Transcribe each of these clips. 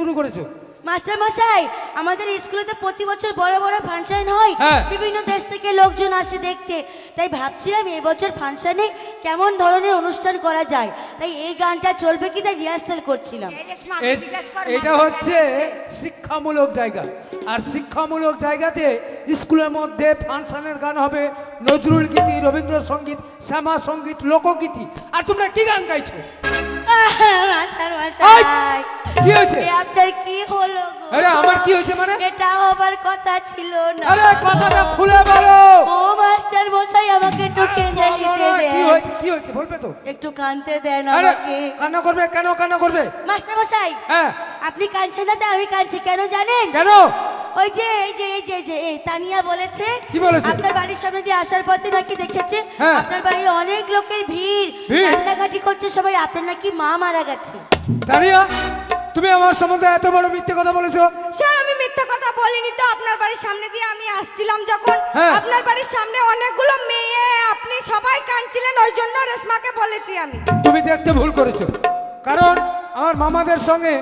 শুরু করেছো? মাস্টার মশাই, আমাদের স্কুলে তো প্রতি বছর বড় বড় ফাংশন হয়, বিভিন্ন দেশ থেকে লোকজন আসে দেখতে। তাই ভাবছিলাম এই বছর ফাংশনে কেমন ধরনের অনুষ্ঠান করা যায়, তাই এই গানটা চলবে কি তাই রিহার্সাল করছিলাম। এটা হচ্ছে শিক্ষামূলক জায়গা, আর শিক্ষামূলক জায়গাতে স্কুলের মধ্যে ফাংশনের গান হবে নজরুল গীতি, রবীন্দ্রসঙ্গীত, শ্যামা সঙ্গীত, লোকগীতি। আর তোমরা কি গান গাইছো? মাস্টার মশাই, কি হয়েছে? আপনার কি হলো গো? আরে আমার কি হয়েছে মানে? এটা হবার কথা ছিল না। আরে কথাটা খুলে বলো। ও মাস্টার মশাই, আমাকে একটু কেঁদে নিতে দেন। কি হয়েছে? কি হয়েছে বলবে তো? একটু কাঁদতে দেন আমাকে। কান্না করবে কেন? কান্না করবে? মাস্টার মশাই, হ্যাঁ, আপনি কাঁদছেন না, আমি কাঁদছি কেন জানেন? কেন? ওই যে এই তানিয়া বলেছে, কি বলেছে? আপনার বাড়ির সামনে দিয়ে আসার পথে নাকি দেখেছে আপনার বাড়ি অনেক লোকের ভিড়, কান্নাকাটি করছে সবাই, আপনার নাকি মা মারা গেছে। তানিয়া, তুমি আমার সম্বন্ধে এত বড় মিথ্যে কথা বলেছো? স্যার, আমি মিথ্যে কথা বলিনি তো। আপনার বাড়ির সামনে দিয়ে আমি আসছিলাম যখন, আপনার বাড়ির সামনে অনেকগুলো মেয়ে, আপনি সবাই কাঁদছিলেন, ওই জন্য রেশমাকে বলেছি আমি। তুমি দেখতে ভুল করেছো, কারণ আমার মামাদের সঙ্গে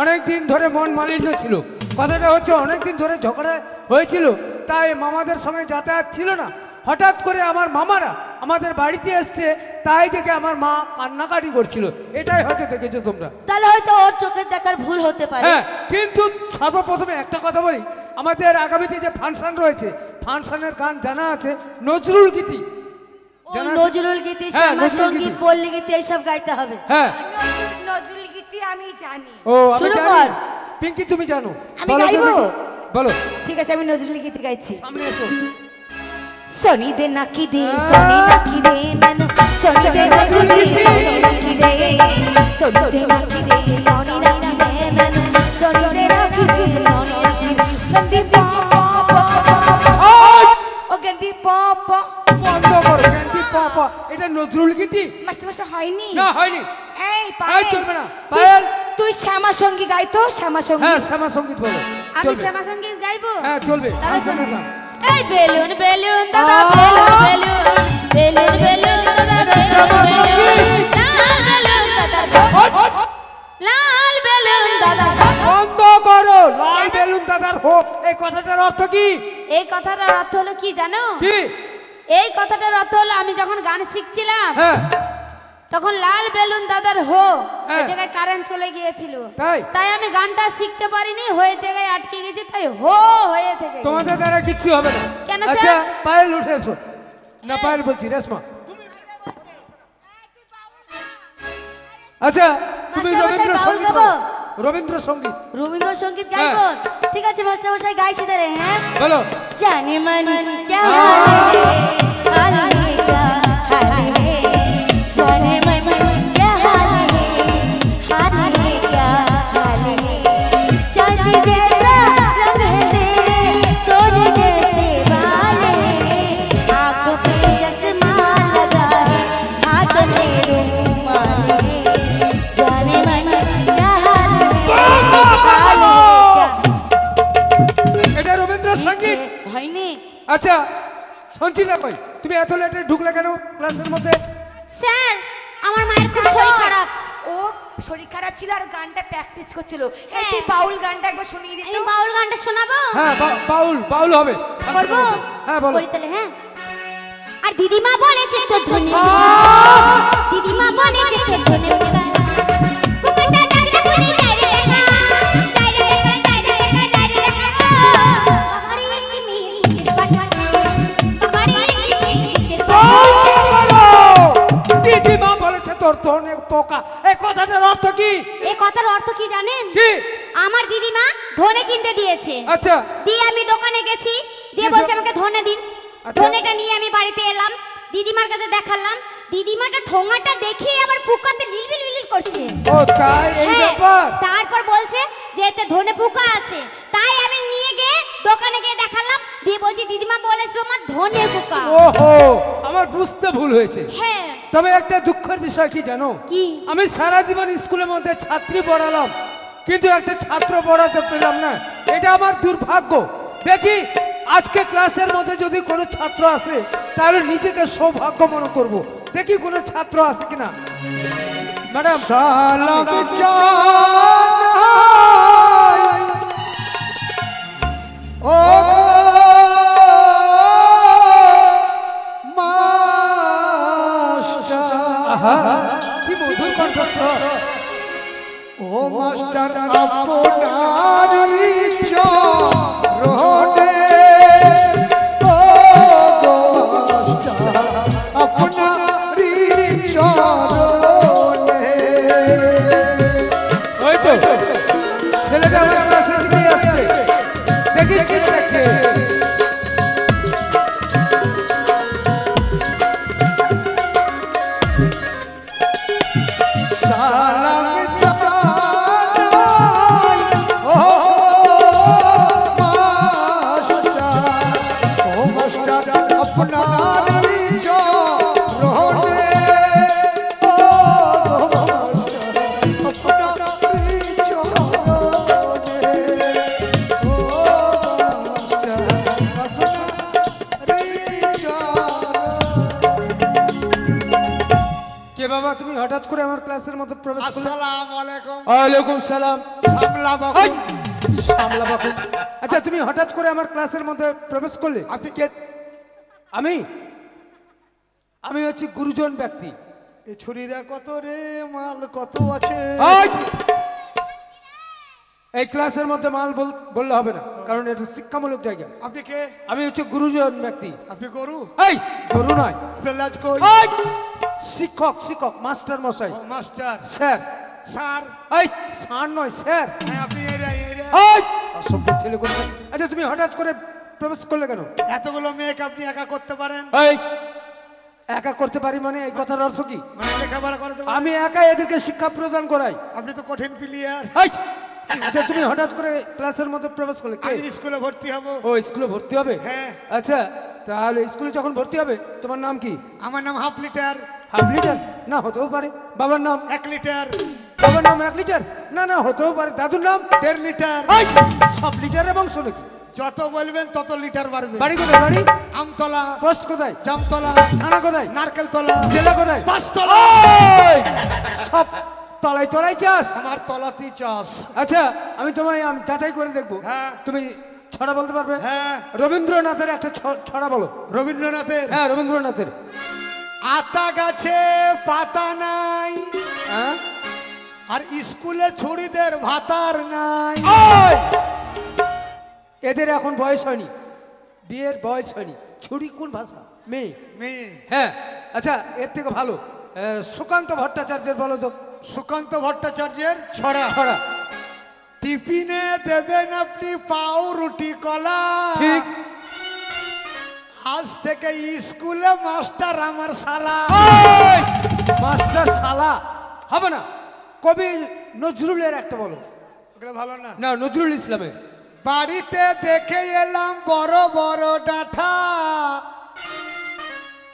অনেক দিন ধরে মন মালিন্য ছিল। কথাটা হচ্ছে অনেক দিন ধরে ঝগড়া হয়েছিল, তাই মামাদের সঙ্গে যাতায়াত ছিল না। হঠাৎ করে আমার মামারা আমাদের বাড়িতে এসছে, তাই দেখে আমার মা কান্নাকাটি করছিল। এটাই হয়তো দেখেছো তোমরা। তাহলে হয়তো ওর চোখের দেখার ভুল হতে পারে। হ্যাঁ, কিন্তু সর্বপ্রথমে একটা কথা বলি, আমাদের আগামীতে যে ফাংশন রয়েছে, ফাংশনের গান জানা আছে নজরুল গীতি। নজরুল গীতি, শ্যামা সঙ্গীত, পল্লী গীতি এইসব গাইতে হবে। হ্যাঁ, নজরুল গীতি আমি জানি। ও শুরু কর। পিঙ্কি, তুমি জানো? আমি গাইবো? বলো। ঠিক আছে, আমি নজরুল গীতি গাইছি। সামনে এসো। सोनी दे नाकी दे, सोनी नाकी दे मैनू, सोनी दे नाकी दे, सोनी नाकी दे, सोनी दे नाकी दे, सोनी नाकी दे मैनू, सोनी दे नाकी दे, सोनी नाकी दे, गंदी पा पा पा पा, ओ गंदी पा पा। বন্ধ করো, গন্দি পা পা। এটা নজরুল গীতি? মাস্টার মশাই হয়নি? না, হয়নি। এই পায়েল চলবে না। পায়েল, তুই শ্যামা সঙ্গীত গাই তো, শ্যামা সঙ্গীত। হ্যাঁ, শ্যামা সঙ্গীত বলো। আমি শ্যামা সঙ্গীত গাইবো? হ্যাঁ, চলবে। ফাংশনের গান। এই বেলুন বেলুন দাদা, বেলুন বেলুন, বেলুন বেলুন দাদা, লাল বেলুন দাদা, বন্ধ করো। লাল বেলুন দাদার হো, এই কথাটার অর্থ কি? এই কথাটার অর্থ হলো কি জানো? কি? এই কথাটার অর্থ হলো, আমি যখন গান শিখছিলাম হ্যাঁ, তখন লাল বেলুন দাদার হো, হ্যাঁ। ওই জায়গায় কারেন্ট চলে গিয়েছিল, তাই আমি গানটা শিখতে পারিনি, হয়ে জায়গায় আটকে গেছে, তাই হো হয়ে থেকে। তোমাদের দ্বারা কিচ্ছু হবে না। কেন স্যার? আচ্ছা, পায়েল উঠে এসো। না, পায়েল বলছি, রেশমা। আচ্ছা, তুমি রবীন্দ্রসঙ্গীত, রবীন্দ্রসঙ্গীত, রবীন্দ্রসঙ্গীত গাইবো? ঠিক আছে মাস্টার মশাই, গাইছি তাহলে। হ্যাঁ, বলো। জানে मन क्या हाल है, हाल है क्या हाल है, जाने मन क्या हाल है, हाल है क्या हाल है, चांदी जैसा रंग है तेरे, सोने जैसे बाल है, आंखों पे चश्मा लगा है, हाथ में रुमाल है, जाने मन क्या हाल है, हाल है क्या। এটা রবীন্দ্রসঙ্গীত হয়নি? আচ্ছা, সঞ্চিতা কই? তুমি এত লেটে ঢুকলে কেন ক্লাসের মধ্যে? স্যার, আমার মায়ের খুব শরীর খারাপ। ও শরীর খারাপ ছিল আর গানটা প্র্যাকটিস করছিল। এই তুই বাউল গানটা একবার শুনিয়ে দিতে। আমি বাউল গানটা শোনাবো? হ্যাঁ, বাউল হবে। করবো? হ্যাঁ, বলো। করি তাহলে। হ্যাঁ। আর দিদিমা বলেছে তো ধনে, দিদিমা বলেছে তো ধনে পোকা, পোকাটা ডাকটা খুলে যায় রে দেখা, যায় রে দেখা, যায় রে দেখা, যায় রে দেখা, বাবারে কি মেয়ের পাঠা, বাবারে কি মেয়ের পাঠা। দিদিমা বলেছে তোর ধনে পোকা, এই কথাটার অর্থ কি? এই কথার অর্থ কি জানেন? কি? আমার দিদিমা ধনে কিনতে দিয়েছে। আচ্ছা, দিয়ে আমি দোকানে গেছি, দিয়ে বলছে আমাকে ধনে দিন। ধনেটা নিয়ে আমি বাড়িতে এলাম, দিদিমার কাছে দেখালাম, দিদিমাটা ঠোঙাটা দেখে আবার পোকাতে লিলবিল লিলবিল করছে। ও তাই, এই ব্যাপার। তারপর বলছে যে এতে ধনে পোকা আছে, তাই আমি নিয়ে গিয়ে দোকানে গিয়ে দেখালাম, দিয়ে বলছি দিদিমা বলেছে তোমার ধনে পোকা। ওহো, আমার বুঝতে ভুল হয়েছে। হ্যাঁ। তবে একটা দুঃখের বিষয় কি জানো? কি? আমি সারা জীবন স্কুলের মধ্যে ছাত্রী পড়ালাম, কিন্তু একটা ছাত্র পড়াতে পেলাম না। এটা আমার দুর্ভাগ্য। দেখি আজকে ক্লাসের মধ্যে যদি কোনো ছাত্র আসে, তাহলে নিজেকে সৌভাগ্য মনে করব। দেখি কোনো ছাত্র আসে কিনা। ম্যাডাম, সালাম জানা আপনারি চরণে ও গো মাস্টার আপনারি চরণে। ওই তো ছেলেটা আমার ক্লাসের দিকে আসছে, দেখি ছেলেটা কে। সালাম জানাই ও মাস্টার আপনারি চরণে ও মাস্টার আপনারি চরণে ও মাস্টার আপনারি চরণে। কে বাবা তুমি হঠাৎ করে আমার ক্লাসের মধ্যে প্রবেশ করলে? আসসালামু আলাইকুম। ওয়ালাইকুম সালাম। সামলা ওই, বাবু। সামলা বাবু। আচ্ছা তুমি হঠাৎ করে আমার ক্লাসের মধ্যে প্রবেশ করলে? আপনি কে? আমি আমি হচ্ছি গুরুজন ব্যক্তি। এই ছুরিরা কত রে, মাল কত আছে? ওই! এই ক্লাসের মধ্যে মাল বললে হবে না, কারণ এটা শিক্ষামূলক জায়গা। আপনি কে? আমি হচ্ছে গুরুজন ব্যক্তি। আপনি গরু? এই গরু নয়, আপনার লাজ কই? ওই! শিক্ষক শিক্ষক মাস্টার মশাই, ও, মাস্টার। স্যার। স্যার। এই স্যার নয় স্যার। হ্যাঁ, আপনি এরা। ওই! অসভ্য ছেলে কোন। আচ্ছা তুমি হঠাৎ করে প্রবেশ করলে কেন? এতগুলো মেয়েকে আপনি একা করতে পারেন? এই একা করতে পারি মানে এই কথার অর্থ কি? মানে লেখাপড়া করতে পারেন? আমি একা এদেরকে শিক্ষা প্রদান করাই। আপনি তো কঠিন প্লেয়ার। এই! আচ্ছা তুমি হঠাৎ করে ক্লাসের মধ্যে প্রবেশ করলে কে? আমি স্কুলে ভর্তি হব। ও স্কুলে ভর্তি হবে? হ্যাঁ। আচ্ছা তাহলে স্কুলে যখন ভর্তি হবে তোমার নাম কি? আমার নাম হাফ লিটার। Half litre? না হতেও পারে। বাবার নাম? 1 লিটার। বাবার নাম 1 লিটার? না না হতেও পারে। দাদুর নাম? 1.5 লিটার। এই! সব লিটারের বংশ নাকি? যত বলবেন তত লিটার বাড়বে। বাড়ি কোথায়? বাড়ি আমতলা, পোস্ট কোথায়? জামতলা, থানা কোথায়? নারকেলতলা, জেলা কোথায়? পাঁচতলা। এই! সব তলায় তলায় চাস। আমার তলাতেই চাষ। আচ্ছা আমি তোমায় যাচাই করে দেখবো। হ্যাঁ। তুমি ছড়া বলতে পারবে? হ্যাঁ। রবীন্দ্রনাথের একটা ছড়া বলো। রবীন্দ্রনাথের? হ্যাঁ রবীন্দ্রনাথের। আতা গাছে পাতা নাই, হ্যাঁ? আর স্কুলে ছুরিদের ভাতার নাই। ওই! এদের এখন বয়স হয়নি, বিয়ের বয়স হয়নি। ছুরি কোন ভাষা? মেয়ে। মেয়ে। হ্যাঁ। আচ্ছা এর থেকে ভালো সুকান্ত ভট্টাচার্যের বলো তো সুকান্ত ভট্টাচার্যের ছড়া। ছড়া। টিফিনে দেবেন আপনি পাও রুটি কলা, ঠিক। আজ থেকে স্কুলে মাস্টার আমার শালা। ওই! মাস্টার শালা হবে না। কবি নজরুলের একটা বলো। ওগুলো ভালো না। না নজরুল ইসলামের। বাড়িতে দেখে এলাম বড় বড় ডাঁঠা,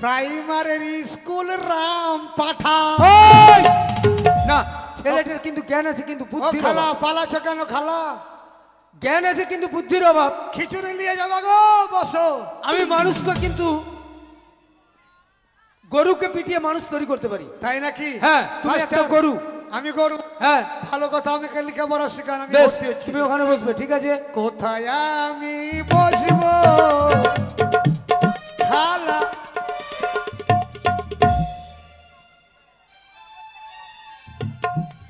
প্রাইমারির স্কুল রাম পাঠা। ওই! না ছেলেটার কিন্তু জ্ঞান আছে কিন্তু ও বুদ্ধির খালা অভাব। পালাছো কেন খালা? জ্ঞান আছে কিন্তু বুদ্ধির অভাব। খিচুড়ি নিয়ে যাবা গো, বসো। আমি মানুষকে কিন্তু গরুকে পিটিয়ে মানুষ তৈরি করতে পারি। তাই নাকি? হ্যাঁ তুমি একটা মাস্টার, গরু। আমি গরু। হ্যাঁ ভালো কথা, আমাকে লেখাপড়া শেখান, আমি বেশ ভর্তি হচ্ছি। তুমি ওখানে বসবে ঠিক আছে। কোথায় আমি বসবো খালা?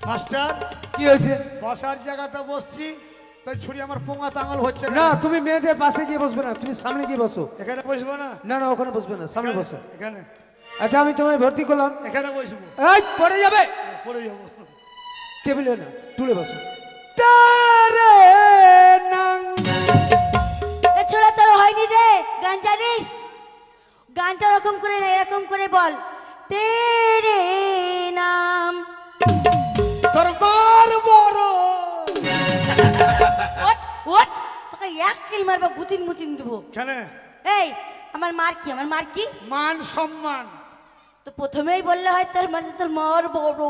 মাস্টার কি হয়েছে? বসার জায়গাতে বসছি, তাই ছুরি আমার পোঙা তাঙল হচ্ছে না তুমি মেয়েদের পাশে গিয়ে বসবে না, তুমি সামনে গিয়ে বসো। এখানে বসবো না? না না ওখানে বসবে না, সামনে বসো। এখানে আচ্ছা আমি তোমায় ভর্তি করলাম। এখানে বসবো। এই পড়ে যাবে। পড়ে যাবো। টেবিলে না তুলে বসো। তারে নাং। এ ছোড়া তোর হয়নি রে, গান জানিস? গানটা ওরকম করে না, এরকম করে বল। তেরে নাম। তোর মার বড়। ওট ওট, তোকে এক কিল মারবো, গুতিন মুতিন দেবো। কেন? এই আমার মার কি? আমার মার কি? মান সম্মান। তো প্রথমেই বললে হয় তোর মার, তোর মার বড়।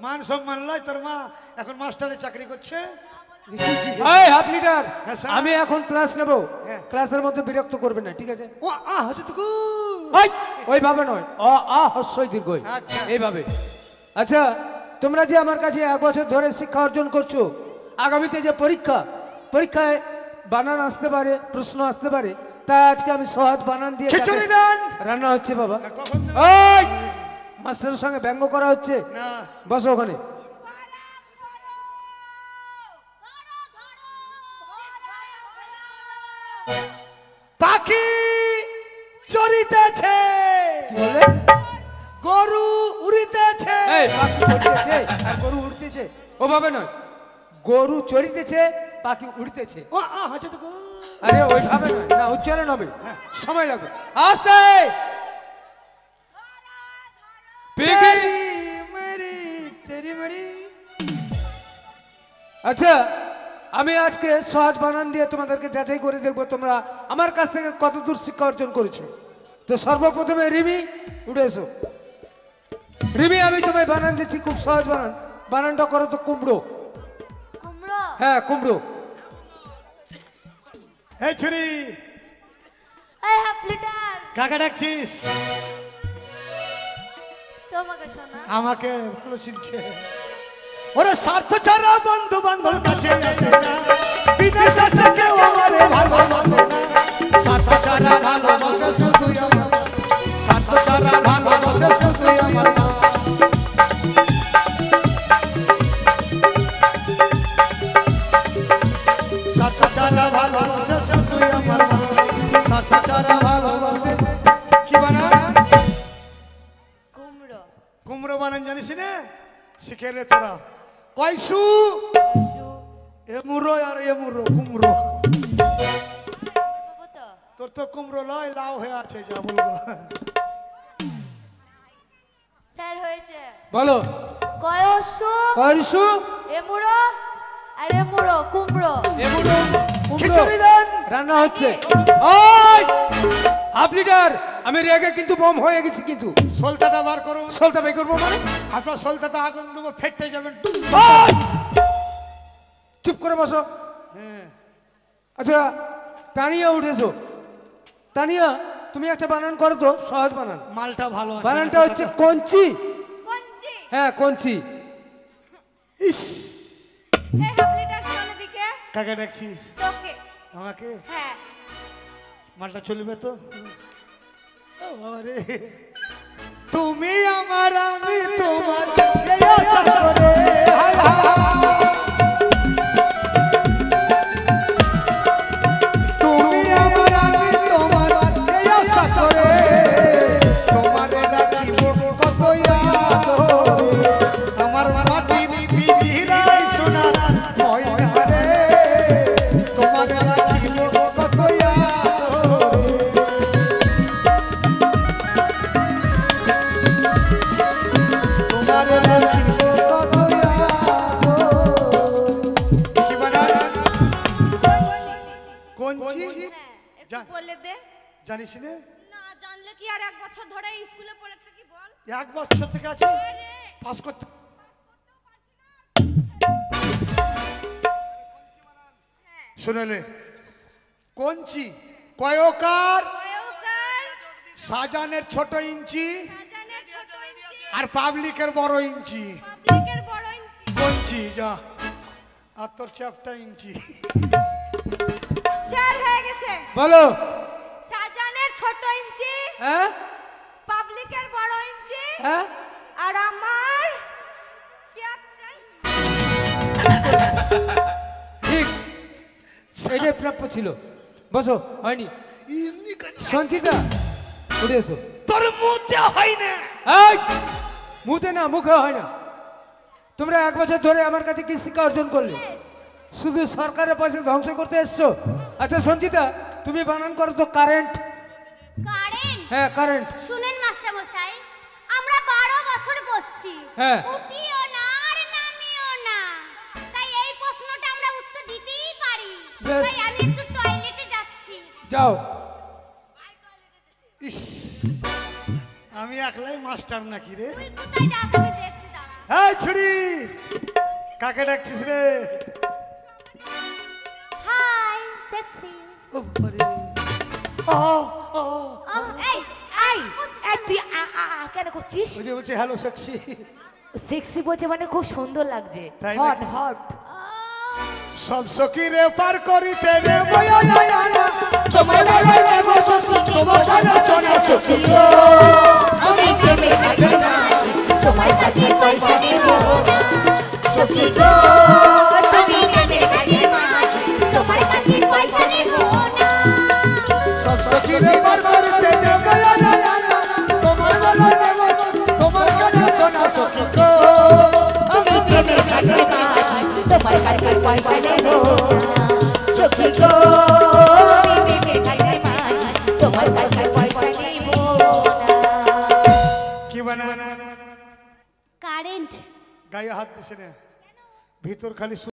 মান সম্মান লয়, তোর মা এখন মাস্টারে চাকরি করছে। এই হাফ লিটার, হ্যাঁ, স্যার। আমি এখন ক্লাস নেব। হ্যাঁ। ক্লাসের মধ্যে বিরক্ত করবে না ঠিক আছে? ও হচ্ছে তো ওই ওইভাবে নয়, হস্যই দীর্ঘই আচ্ছা। এইভাবে। আচ্ছা তোমরা যে আমার কাছে 1 বছর ধরে শিক্ষা অর্জন করছো, আগামীতে যে পরীক্ষায় বানান আসতে পারে, প্রশ্ন আসতে পারে, তাই আজকে আমি সহজ বানান দিয়ে খিচুড়ি তাকে দেন। রান্না হচ্ছে বাবা। কখন দেবেন? ওই মাস্টারের সঙ্গে ব্যঙ্গ করা হচ্ছে। না। বসো ওখানে। পাখি চড়িতেছে, কি বলে? গরু উড়িতেছে। এই পাখি চড়িতেছে আর গরু উড়তেছে, ওভাবে নয়। গরু চড়িতেছে, পাখি উড়তেছে। ও হচ্ছে তো গো। আরে ওইভাবে নয়, না উচ্চারণ হবে, সময় লাগবে। আস্তে। তেরি মেরি তেরি মেরি। আচ্ছা, আমি আজকে সহজ বানান দিয়ে তোমাদেরকে যাচাই করে দেখবো তোমরা আমার কাছ থেকে কতদূর শিক্ষা অর্জন করেছো। তো সর্বপ্রথমে রিমি উঠে এসো। রিমি, আমি তোমায় বানান দিচ্ছি, খুব সহজ বানান। বানানটা করো তো কুমড়ো। কুমড়ো। হ্যাঁ, কুমড়ো। এই ছুরি, এই হাফ লিটার। কাকে ডাকছিস? তোমাকে শোনা। আমাকে ভালো চিনছে। ওরে স্বার্থ ছাড়া বন্ধু বান্ধব কাছে আসে না, বিদেশে থেকে আমারে ভালোবাসে না। স্বার্থ ছাড়া ভালোবাসে শুধুই আমার, স্বার্থ ছাড়া ভালোবাসে শুধুই আমার। স্বার্থ ছাড়া ভালোবাসে শুধুই আমার, স্বার্থ ছাড়া ভালোবাসে। কি বানান? কুমড়ো। কুমড়ো বানান জানিস না? শিখে রে তোরা। কয়সু এ মুরো আর এ মুরো কুমড়ো। বাবু তো। তোর তো কুমড়ো লয়, লাউ হয়ে আছে, যা বলবো। স্যার হয়েছে। বলো। কয়সু, কয়সু, এমুড়ো আর এমুড়ো কুমড়ো। এগুলো কুমড়ো। খিচুড়ি দেন। রান্না হচ্ছে। ওই হাফ লিটার, আমি রেগে কিন্তু বম হয়ে গেছি কিন্তু। সলতাটা বার করুন। সলতা বের করবো মানে? আপনার সলতাটা আগুন দেবো, ফেটে যাবেন। ওই! চুপ করে বসো। হ্যাঁ, আচ্ছা, তানিয়া উঠেছো। তানিয়া, তুমি একটা বানান করো তো, সহজ বানান। মালটা ভালো আছে। বানানটা হচ্ছে কঞ্চি। কঞ্চি। হ্যাঁ, কঞ্চি। ইস, এই হাফ লিটার শোনা দিকে। কাকে ডাকছিস? তোকে। আমাকে? হ্যাঁ। মালটা চলবে তো? ও বাবা রে। তুমি আমার, আমি তোমার, এই আশা করে। হায় হায়। তুমি আমার, আমি তোমার, এই আশা করে। তোমারে রাখিব কত আদরে। আমার মাটির পিঞ্জিরায় সোনার ময়না রে। তোমারে রাখিব কত আদরে। তোমারে রাখিব কত আদরে। কি বানান? কঞ্চি? হ্যাঁ, একটু যা- বলে দে। জানিস না? না জানলে কি আর এক বছর ধরে স্কুলে পড়ে থাকি বল? এক বছর থেকে আছে পাস করতে। শুনলে, কঞ্চি কয়কার? কয়কার? সাজানের ছোট ইঞ্চি সাজানের ছোট ইঞ্চি, আর পাবলিকের বড় ইঞ্চি। পাবলিকের বড় ইঞ্চি। কঞ্চি যা, আর তোর চ্যাপটা ইঞ্চি। স্যার হয়ে গেছে। বলো। সাজানের ছোট ইঞ্চি, হ্যাঁ, পাবলিকের বড় ইঞ্চি, হ্যাঁ, আর আমার চ্যাপটা ঠিক। এটাই প্রাপ্য ছিল। বসো। হয়নি? এমনি করছে। সঞ্চিতা, উঠে এসো। তোর মুতে হয় না। এই! মুতে না, মুখে হয় না। তোমরা এক বছর ধরে আমার কাছে কি শিক্ষা অর্জন করলে? শুধু সরকারের পয়সা ধ্বংস করতে এসছো। আচ্ছা সঞ্চিতা, তুমি বানান করো তো কারেন্ট। কারেন্ট। হ্যাঁ, কারেন্ট। শুনেন মাস্টার মশাই, আমরা 12 বছর পড়ছি, হ্যাঁ। উঠিও না আর নামিও না, তাই এই প্রশ্নটা আমরা উত্তর দিতেই পারি। বেশ। তাই আমি একটু টয়লেটে যাচ্ছি। যাও। ইস, আমি একলাই মাস্টার নাকি রে? তুই কোথায় যাস আমি দেখছি, দাঁড়া। এই ছুরি, কাকে ডাকছিস রে? Hi sexy. ও বাবা রে। এই এই এই তুই কেন করছিস? ওই যে বলছে হ্যালো সেক্সি। সেক্সি বলছে মানে খুব সুন্দর লাগছে। তাই হট নাকি? হট। সব সখীরে পার করিতে রে ময়া নয়না। তোমার বেলায় নেব সখী, তোমার কথা শোনা সখী গো। আমি প্রেমে থাকি না, তোমার কাছে পয়সা নেব না। সখী গো, তুমি প্রেমে থাকি না, তোমার কাছে পয়সা নেব না। পয়সা নেব না সখী গো আমি মেঘায় মাঝি তোমার কাছে পয়সা নেব না কি বানা কারেন্ট গায়ে হাত দিছে না ভিতর খালি